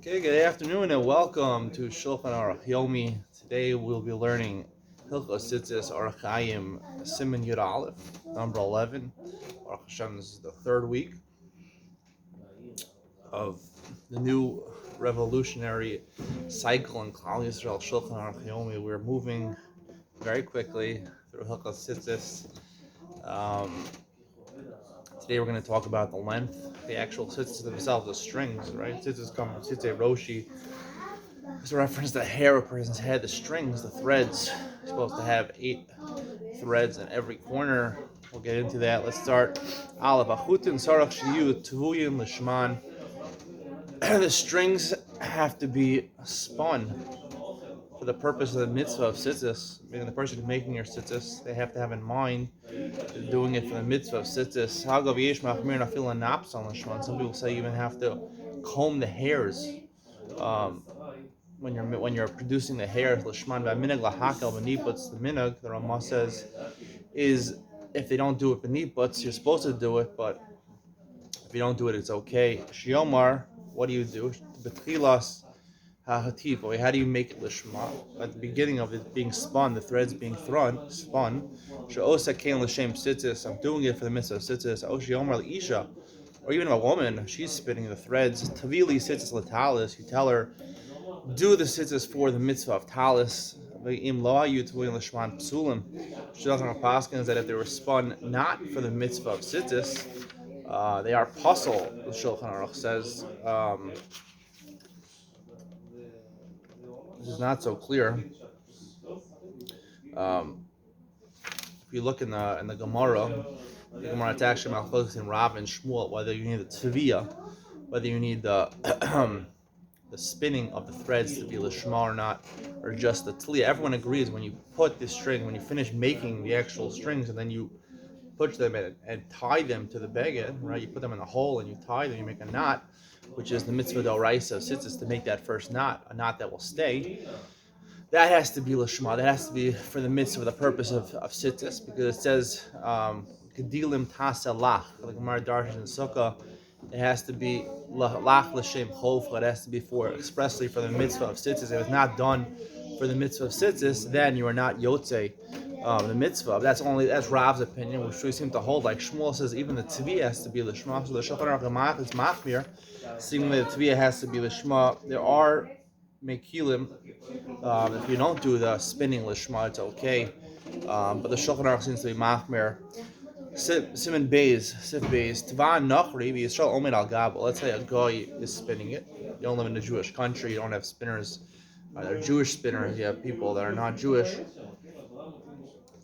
Okay, good afternoon and welcome to Shulchan Aruch Yomi. Today we'll be learning Hilchos Tzitzis Orach Chaim Siman Yud Aleph, number 11. Baruch Hashem, this is the third week of the new revolutionary cycle in Klal Yisrael Shulchan Aruch Yomi. We're moving very quickly through Hilchos Tzitzis. Today we're going to talk about the length, the actual tzitzis themselves, the strings, right? Tzitzis come from tzitzis roshi. It's a reference to the hair of a person's head, the strings, the threads. You're supposed to have 8 threads in every corner. We'll get into that. Let's start. Aleph. Achutin sarach shiyu tvuyin lishman. The strings have to be spun for the purpose of the mitzvah of tzitzis. Meaning the person making your tzitzis, they have to have in mind doing it for the mitzvah of tzitzis. Hagav yesh machmir nafil naps on lishman. Some people say you even have to comb the hairs. When you're producing the hair, lishman b'minag lahakel b'niputz, the minag, the Ramah says, is if they don't do it b'niputz, you're supposed to do it, but if you don't do it, it's okay. Shiomar, what do you do? B'tchilas ha'hativ, how do you make it lishma? At the beginning of it being spun, the threads being spun, she'osa kein l'shem tzitzis, I'm doing it for the mitzvah of tzitzis, o shiomar l'isha, or even a woman, she's spinning the threads, tavili tzitzis l'talis, you tell her, do the tzitzis for the mitzvah of talis. Im lo hayu tvuyin lishman psulim. Shulchan Paskin is that if they were spun not for the mitzvah of tzitzis, they are puzzle. The Shulchan Aruch says this is not so clear. If you look in the Gemara, it's actually malchus in Rav and Shmuel whether you need the tviyah, whether you need the the spinning of the threads to be lishma or not, or just the tliya. Everyone agrees when you put the string, when you finish making the actual strings, and then you put them in and tie them to the beged, right? You put them in a hole and you tie them, you make a knot, which is the mitzvah d'oraisa of tzitzis, to make that first knot, a knot that will stay. That has to be lishma. That has to be for the mitzvah, for the purpose of tzitzis, because it says kedilim taselach, like Gemara Darshan in Sukkah. It has to be lach l'shem chofra. It has to be expressly for the mitzvah of tzitzis. If it's not done for the mitzvah of tzitzis, then you are not yotze the mitzvah. That's Rav's opinion, which we seem to hold. Like Shmuel says, even the tviyah has to be l'shma. So the Shulchan Aruch is machmir, seeing that the tviyah has to be l'shma. There are mekilim. If you don't do the spinning l'shma, it's okay. But the Shulchan Aruch seems to be machmir. Simon Bays, Sif Bays, Tvan Nachri, Yisrael Omed Al Gabel. Let's say a guy is spinning it. You don't live in a Jewish country, you don't have spinners. They're Jewish spinners, you have people that are not Jewish.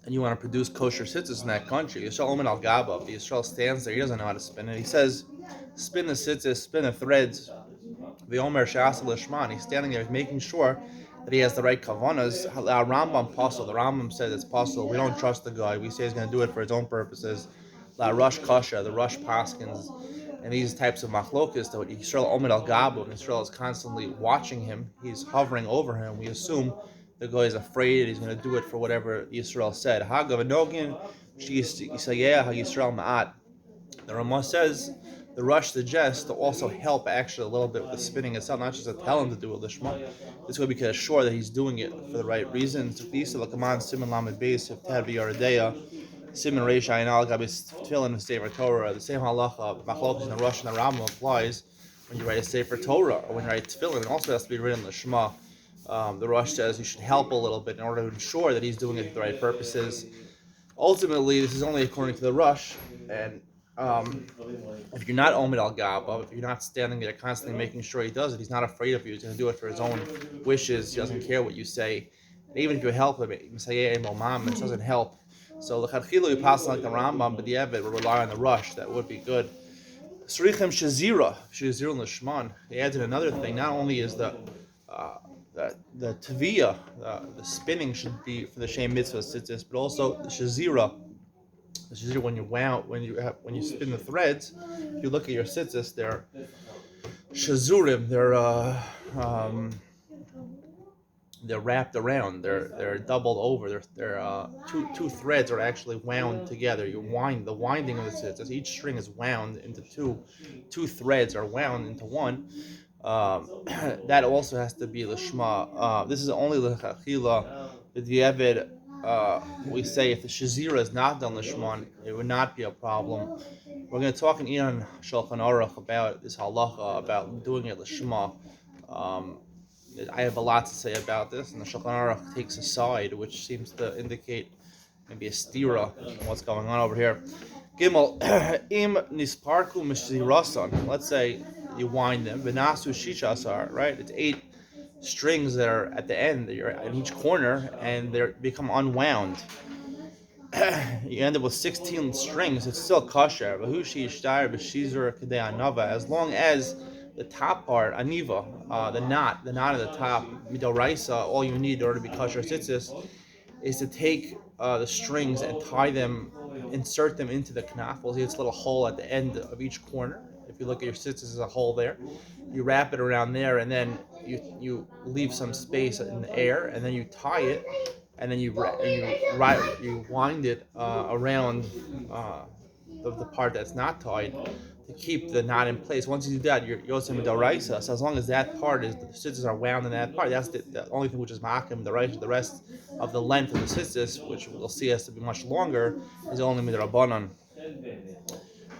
And you want to produce kosher tzitzis in that country. Yisrael Omed Al Gabel. If Yisrael stands there, he doesn't know how to spin it. He says, spin the tzitzis, spin the threads. The Omer Shasa Lishman. He's standing there, he's making sure that he has the right kavanas. Rambam Pasul. The Rambam says it's possible. We don't trust the guy. We say he's going to do it for his own purposes. La Rush Kasha, the Rush Paskins, and these types of machlokas that Yisrael Omed Al Gabu, and Yisrael is constantly watching him. He's hovering over him. We assume the guy is afraid he's going to do it for whatever Yisrael said. Hagav Anogin, Yisayeh Yisrael Ma'at. The Ramah says the Rush suggests to also help actually a little bit with the spinning itself, not just to tell him to do it lishma. This way we can assure that he's doing it for the right reasons. Simon Lamed Beis, Ted V'Yaredeya, Simon Reish Ayin Al Gabis Tefillin and Sefer Torah. The same halacha, Machlokes in the Rush and the Rambam applies when you write a Sefer Torah or when you write Tefillin. It also has to be written lishma. The Rush says you should help a little bit in order to ensure that he's doing it for the right purposes. Ultimately, this is only according to the Rush, and if you're not Omed Al Gaba, if you're not standing there constantly making sure he does it, he's not afraid of you, he's going to do it for his own wishes, he doesn't care what you say. And even if you help him, it doesn't help. So the Chadchilu, you pass like the Rambam, but the Eved will rely on the Rush, that would be good. Srichem Shazira Lishman, he adds in another thing, not only is the Tviyah, the spinning should be for the Shem Mitzvah Tzitzis, but also the Shazira. This is when you spin the threads. If you look at your tzitzis, they're shazurim. They're wrapped around. They're doubled over. Two threads are actually wound together. The winding of the tzitzis. Each string is wound into two. Two threads are wound into one. That also has to be lishma. This is only l'chachila. B'diavad, we say if the shazira is not done lishman, it would not be a problem. We're going to talk in Iran Shulchan Aruch about this halacha about doing it lishma. Um, I have a lot to say about this, and the Shulchan Aruch takes a side, which seems to indicate maybe a stira in what's going on over here. Gimel im nisparku mishirasan. Let's say you wind them. Benasu shishasar. Right, it's 8 strings that are at the end. That are in each corner, and they become unwound. You end up with 16 strings. It's still kosher. As long as the top part, aniva, the knot at the top, midoraisa, all you need in order to be kosher tzitzis is to take the strings and tie them, insert them into the knaf. We'll see it's a little hole at the end of each corner. If you look at your tzitzis, there's a hole there. You wrap it around there, and then you leave some space in the air, and then you tie it, and then you wind it around the part that's not tied to keep the knot in place. Once you do that, you're yosem daraisa. So as long as that part is the scissors are wound in that part, that's the only thing which is makim daraisa. The rest of the length of the scissors, which we'll see has to be much longer, is only midrabanan.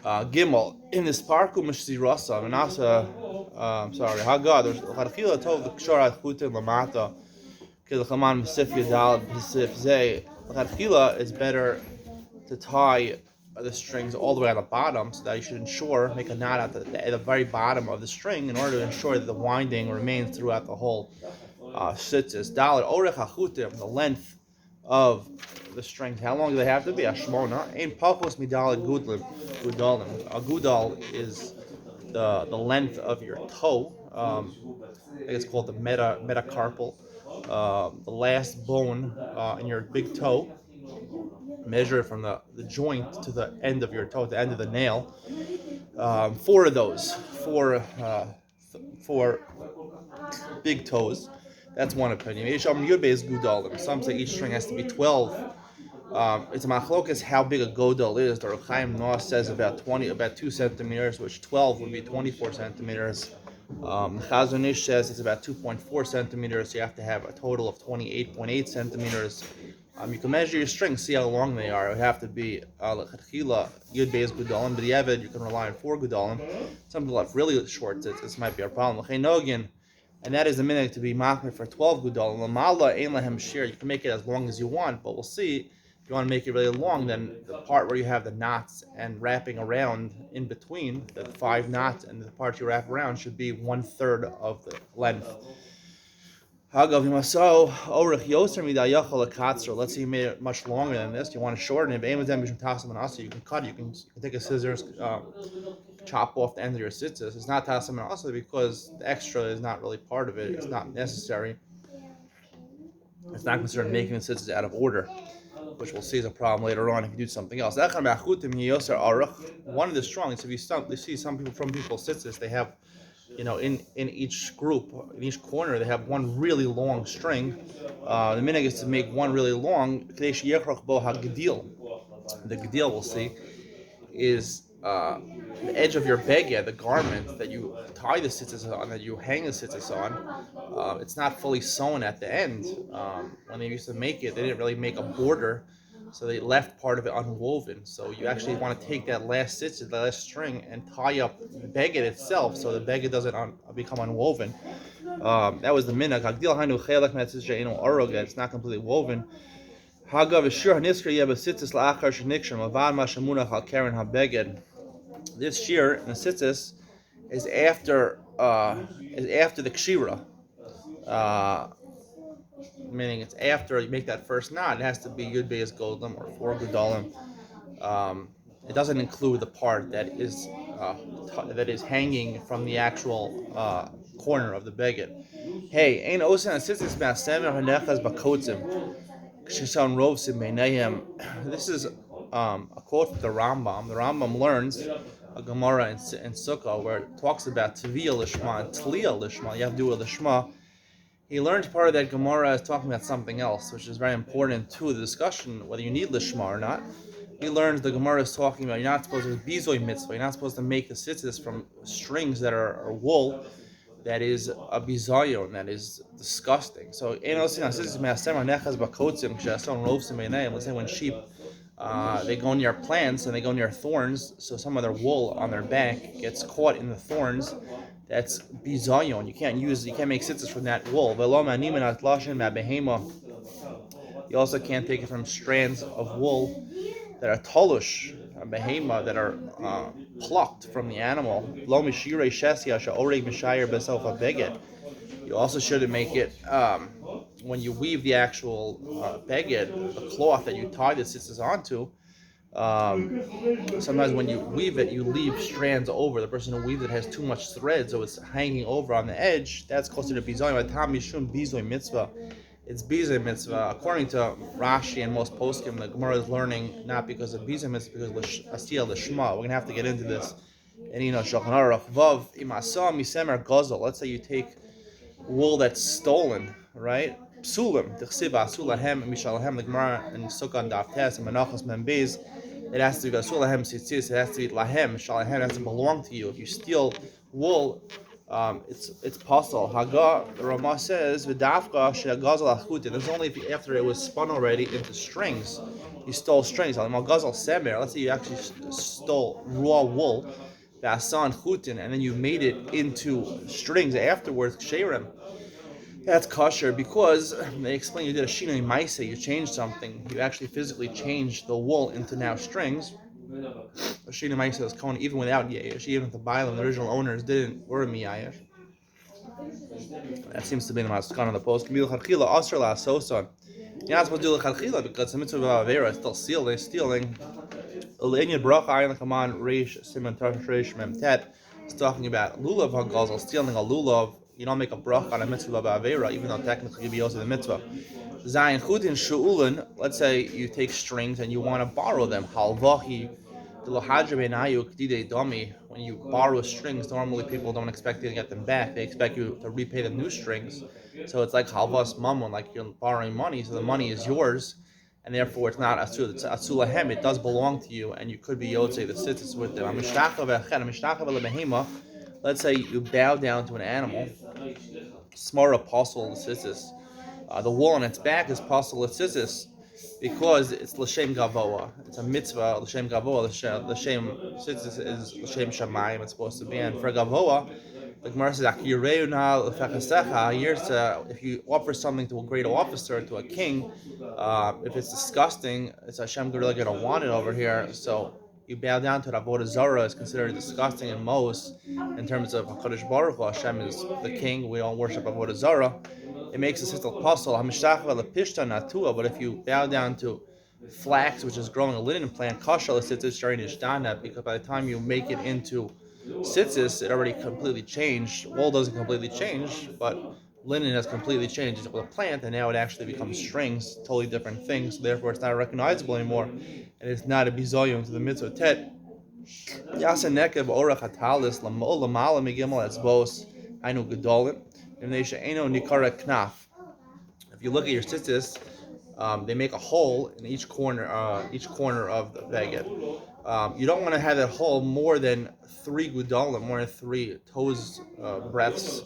Gimel in this parku mishzirasa and also sorry Hagad. There's Harchila tov the kshara chutin lamata kilchaman misif yadal misif zay. Harchila is better to tie the strings all the way at the bottom, so that you should ensure make a knot at the very bottom of the string in order to ensure that the winding remains throughout the whole sitzis. Dalit orach hachutim, the length of the strings. How long do they have to be? Ashmona. Ein pachos midalit gudalim. A gudal is the length of your toe. I think it's called the metacarpal. The last bone in your big toe. Measure from the joint to the end of your toe, the end of the nail. 4 of those, four big toes. That's one opinion. Some say each string has to be 12. It's a machlokas how big a godel is. The Chaim says about 2 centimeters, which 12 would be 24 centimeters. Chazon Ish says it's about 2.4 centimeters. So you have to have a total of 28.8 centimeters. You can measure your strings, see how long they are. It would have to be l'chadchila yud beis gudalim, but the Eved you can rely on 4 gudalim. Some people have really short tits. This might be a problem. And that is the minute to be machmir for 12 gudalim. Lamala ein lahem shir. You can make it as long as you want, but we'll see. If you want to make it really long, then the part where you have the knots and wrapping around in between, the 5 knots and the part you wrap around should be 1/3 of the length. Hagav Himaso Orach Yoser Midayachal Katzor. Let's say you made it much longer than this. You want to shorten it. You can cut it. You can take a scissors, chop off the end of your tzitzis. It's not Tasam and Asa because the extra is not really part of it. It's not necessary. It's not considered making the tzitzis out of order, which we'll see is a problem later on if you do something else. One of the strongest, if you see some people from people's tzitzis, they have, in each group, in each corner, they have one really long string. The minhag is to make one really long. The gedil we'll see is the edge of your beged, the garment that you tie the tzitzis on, that you hang the tzitzis on. It's not fully sewn at the end. When they used to make it, they didn't really make a border, so they left part of it unwoven. So you actually want to take that last tzitzis, the last string, and tie up the beged itself, so the beged doesn't become unwoven. That was the minhag. It's not completely woven. This shear in the tzitzis is after the kshira, meaning it's after you make that first knot. It has to be yud beis goldam or 4 gudalim. It doesn't include the part that is hanging from the actual corner of the beged. Hey, ain't osan tzitzis ba'asemer hanechas bakotzim. This is a quote from the Rambam. The Rambam learns a Gemara in Sukkah where it talks about Tviyah Lishma and Tliyah Lishma. You have to do with Lishma. He learns part of that Gemara is talking about something else, which is very important to the discussion whether you need Lishma or not. He learns the Gemara is talking about you're not supposed to bizoy mitzvah. You're not supposed to make the tzitzis from strings that are wool that is a bizayon, that is disgusting. So, let's say when sheep they go near plants and they go near thorns, so some of their wool on their back gets caught in the thorns. That's bizayon. You can't make sitzes from that wool. You also can't take it from strands of wool that are tolush, behema, that are plucked from the animal. Lo mishire shesia sha'oreg mishayir beself a beged. You also shouldn't make it when you weave the actual beged, the cloth that you tie the tzitzis onto. Um, Sometimes when you weave it, you leave strands over. The person who weaves it has too much thread, so it's hanging over on the edge. That's closer to bizoy. Tam mishum bizoy mitzvah. It's bizoy mitzvah. According to Rashi and most poskim, the Gemara is learning not because of bizoy mitzvah, because of asiyah l'shma. We're gonna have to get into this. And Shulchan Aruch vav imasa misemer gazel. Let's say you take wool that's stolen, right? Psulim, t'chsiva asulahem mishalahem. The Gemara in Sukkah Daf Tes and Menachos Membeis. It has to be asulahem tzitzis. It has to be lahem shalahem. It has to belong to you. If you steal wool, it's possible. Haga, the Rama says v'dafka she'gazel achutin. It's only if after it was spun already into strings. You stole strings. Gazel semer. Let's say you actually stole raw wool, v'asan chutin, and then you made it into strings afterwards. Ksherim. That's kosher because they explain you did a shinoi maisa, you changed something. You actually physically changed the wool into now strings. A shinoi maisa is kohen even without yesh, even if the bailam, the original owners, were miyash. That seems to be the maskan on the post. You're not supposed to do l'chadchila because the mitzvah of avera is still stealing. It's talking about lulav hagazel, stealing a lulav. You don't make a brach on a mitzvah of avera, even though technically you be also the mitzvah. Zayin chutin shu'ulin. Let's say you take strings and you want to borrow them. Halvahi when you borrow strings, normally people don't expect you to get them back. They expect you to repay them new strings. So it's like halvas mammon, like you're borrowing money, so the money is yours, and therefore it's not asul. It's asulahem. It does belong to you, and you could be yotzei the sitters with them. Let's say you bow down to an animal, smart apostle sitters. The wool on its back is apostle sitters, because it's l'shem gavoa. It's a mitzvah l'shem gavoa. L'shem tzitzis is l'shem shamayim. It's supposed to be, and for gavoa, the Gemara says if you offer something to a great officer, to a king, if it's disgusting, it's Hashem really gonna want it over here. So you bow down to it. Avodah Zarah is considered disgusting in most, in terms of Hakadosh Baruch Hu. Hashem is the king. We don't worship Avodah Zarah. It makes a sister puzzle. But if you bow down to flax, which is growing a linen plant, kasha l'sitzis during ishtana, because by the time you make it into sitzis, it already completely changed. Wool doesn't completely change, but linen has completely changed. It's with a plant, and now it actually becomes strings, totally different things. So therefore, it's not recognizable anymore, and it's not a bizoyum to the mitzvah tet. Yasa nekev orach hatalis lamala migimel etzbos ainu gedolin. If you look at your tzitzis, they make a hole in each corner of the beged. You don't want to have that hole more than 3 gudalim, more than 3 toes breadths,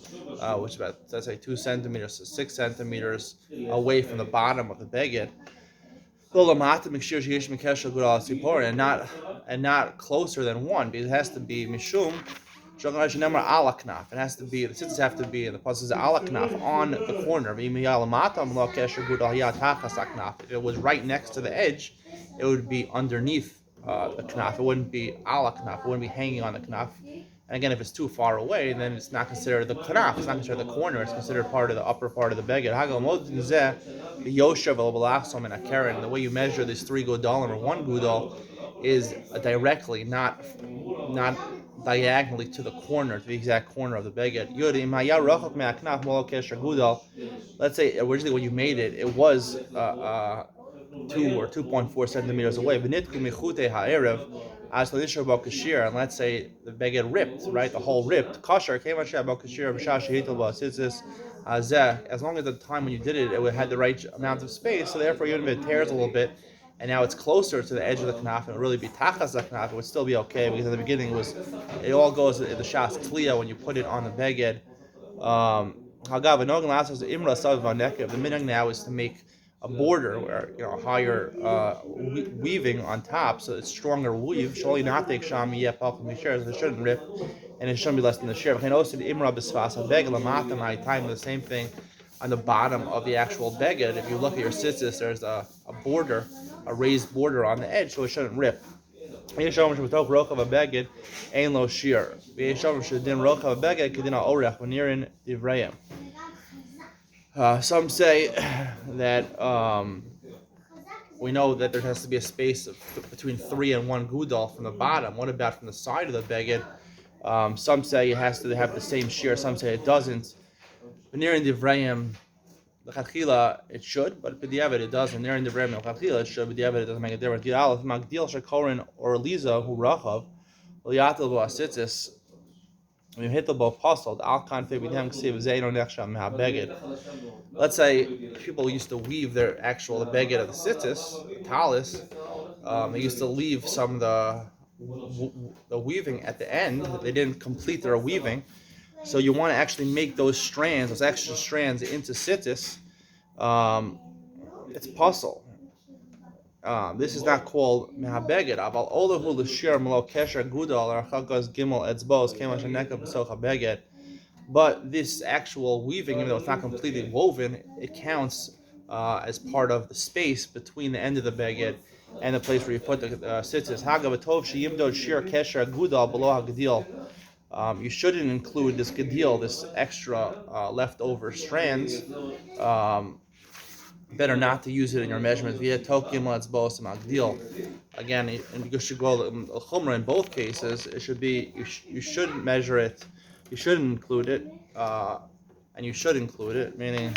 which is about, let's say, 2 centimeters to 6 centimeters away from the bottom of the beged. And not closer than 1, because it has to be mishum. It has to be, the tzitzis have to be, and the pasuk says alaknaf, on the corner. If it was right next to the edge, it would be underneath the knaf. It wouldn't be alaknaf. It wouldn't be hanging on the knaf. And again, if it's too far away, then it's not considered the knaf. It's not considered the corner. It's considered part of the upper part of the beged. The way you measure these 3 gudalim or 1 gudal is directly, not diagonally to the corner, to the exact corner of the beged. Let's say originally when you made it, it was 2 or 2.4 centimeters away. And let's say the beged ripped, right? The hole ripped. As long as the time when you did it, it had the right amount of space, so therefore even if it tears a little bit, and now it's closer to the edge of the knaf, and it would really be tachas the knaf, it would still be okay, because at the beginning it all goes in the shas tliya when you put it on the beged. Hagav Anogan Lassos Imra Sav. The minhag now is to make a border where higher weaving on top, so it's stronger weave. Surely not take sham yep the share, so it shouldn't rip, and it shouldn't be less than the share. And also the imra b'sfas habeged lamata my time the same thing on the bottom of the actual beged. If you look at your tzitzis, there's a border, a raised border on the edge, so it shouldn't rip. Yeshom shebetoch rochav habeged ein lo shir. Yeshom shedin rochav habeged kedin Orach v'nirin divrayim. Some say that we know that there has to be a space between 3 and 1 gudal from the bottom. What about from the side of the beged? Some say it has to have the same shear. Some say it doesn't. Near in Divrayim, l'chadchila it should, but b'diavad it doesn't. Near in Divrayim, l'chadchila it should, b'diavad it doesn't make a difference. Yalef magdil shekorin or Eliza who rachav liyatel bo'asitzis. When you hit the ball puzzled, let's say people used to weave their actual the beged of the sitis, the talis. They used to leave some of the weaving at the end. They didn't complete their weaving, so you want to actually make those strands, those extra strands, into sitis. It's puzzle. This is not called mehabeged. Aval olahu l'shir melo kesher gudal or chagas gimel etzbos kema sheneka b'soch habeged. But this actual weaving, even though it's not completely woven, it counts as part of the space between the end of the beged and the place where you put the sitzis. Hagavatov sheyimdod shir kesher gudal below hagdil. You shouldn't include this gadil, this extra leftover strands. Better not to use it in your measurements. Via tokim letzbos magdil. Again, and you should go chumra in both cases. It should be you shouldn't measure it. You shouldn't include it, and you should include it. Meaning,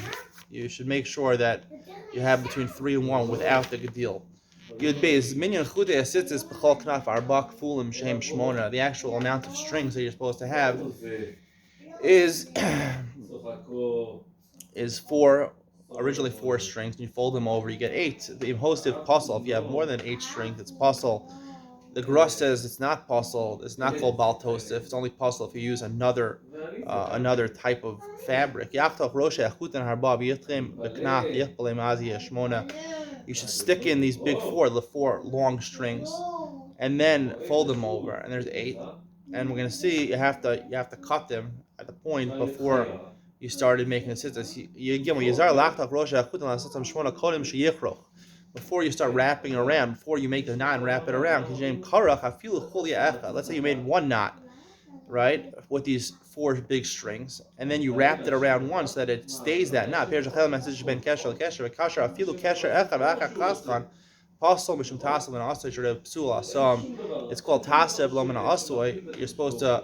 you should make sure that you have between 3 and 1 without the gadil. Yud beis minyan chutei asitzis b'chol knaf arbak fulim shem shmona. The actual amount of strings that you're supposed to have is 4. Originally 4 strings, and you fold them over, you get 8. The hosted puzzle, if you have more than 8 strings, it's puzzle. The Grush says it's not puzzle, it's not called bal tosif, it's only puzzle if you use another type of fabric. You should stick in these big 4 long strings, and then fold them over, and there's 8. And we're going to see you have to cut them at the point before you started making the sitzis. Before you start wrapping around, before you make the knot and wrap it around, let's say you made 1 knot, right, with these 4 big strings, and then you wrapped it around one so that it stays that knot. It's called tasev lo min ha'asoy. You're supposed to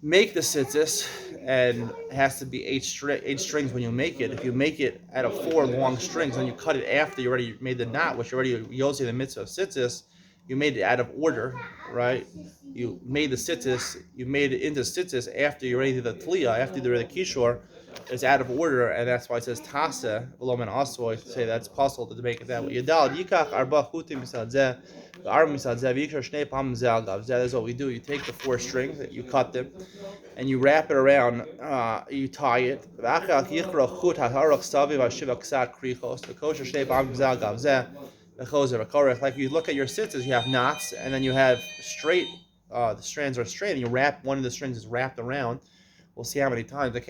make the sitzis, and it has to be 8 strings when you make it. If you make it out of 4 long strings and you cut it after you already made the knot, which you already yossi the mitzvah of sitzis, you made it out of order, right? You made the sitzis, you made it into sitzis after you already did the tliya, after you did the kishor. It's out of order, and that's why it says tasa v'lo min ha'asoy, to say that's possible to make it that way. Yadal yikach arba chutim misad zeh. That is what we do. You take the 4 strings, you cut them, and you wrap it around, you tie it. Like you look at your sitzes, you have knots, and then you have straight, the strands are straight, and you wrap, one of the strings is wrapped around. We'll see how many times. You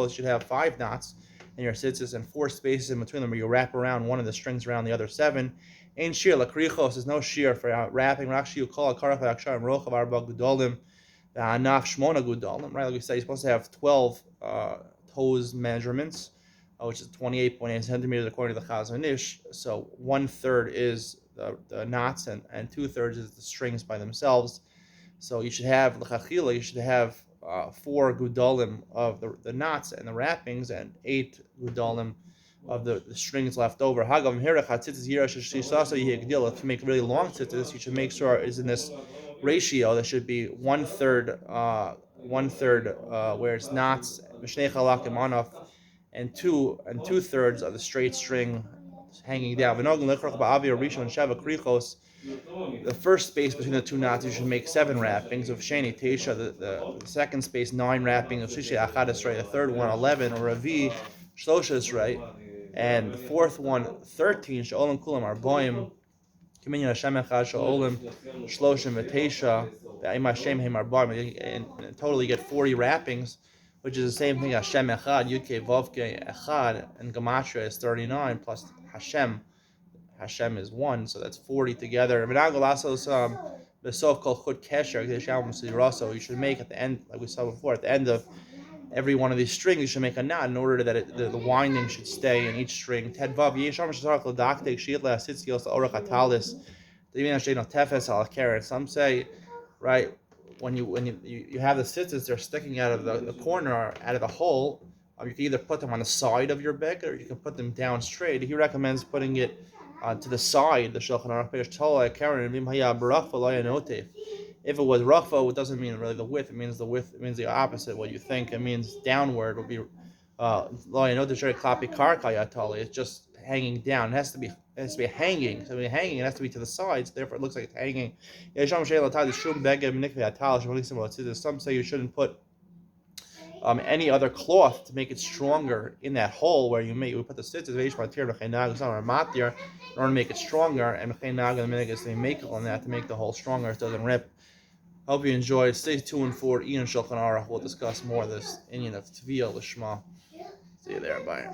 should have 5 knots in your sitzes and 4 spaces in between them where you wrap around one of the strings around the other 7. Ain't shear lakrichos, there's no shear for wrapping. Rakshi you call a karach v'aksharim rochav arba gudolim v'anach shmona gudolim. Right, like we say, you're supposed to have 12 toes measurements, which is 28.8 centimeters according to the Chazon Ish. So 1/3 is the knots, and 2/3 is the strings by themselves. So you should have l'chachila. You should have 4 gudolim of the knots and the wrappings, and 8 gudolim of the strings left over. To make really long tzitzis, you should make sure it's in this ratio. There should be 1/3 where it's knots, and 2/3 of the straight string hanging down. The first space between the two knots, you should make 7 wrappings of Sheni Teisha. The second space, 9 wrappings of Shishi Achad Esrei. The third one, 11, or Ravi Shlosha Esrei. And the fourth one, 13, Sha'olim Kulam Arboim. Communion Hashem Echad Sha'olim Shloshim V'Teisha. Ve'im Hashem Heim Arboim. And in total, you get 40 wrappings, which is the same thing. Hashem Echad, Yudke Vovke Echad, and Gematria is 39 plus Hashem. Hashem is 1, so that's 40 together. You should make at the end, like we saw before, at the end of every one of these strings, you should make a knot in order that the winding should stay in each string. Some say, right, when you have the stitches, they're sticking out of the corner, out of the hole. You can either put them on the side of your bag, or you can put them down straight. He recommends putting it to the side. The Shulchan Aruch if it was rachva, it doesn't mean really the width. It means the opposite. What you think it means downward would be it's just hanging down. It has to be hanging. So when you're hanging, it has to be to the sides. Therefore, it looks like it's hanging. Some say you shouldn't put any other cloth to make it stronger in that hole where we put the stitches in order to make it stronger, and the minute is to make on that to make the hole stronger, it doesn't rip. Hope you enjoyed. Stay tuned for Ian Shulchan Aruch. We'll discuss more of this Indian of Tviyah Lishma. See you there. Bye.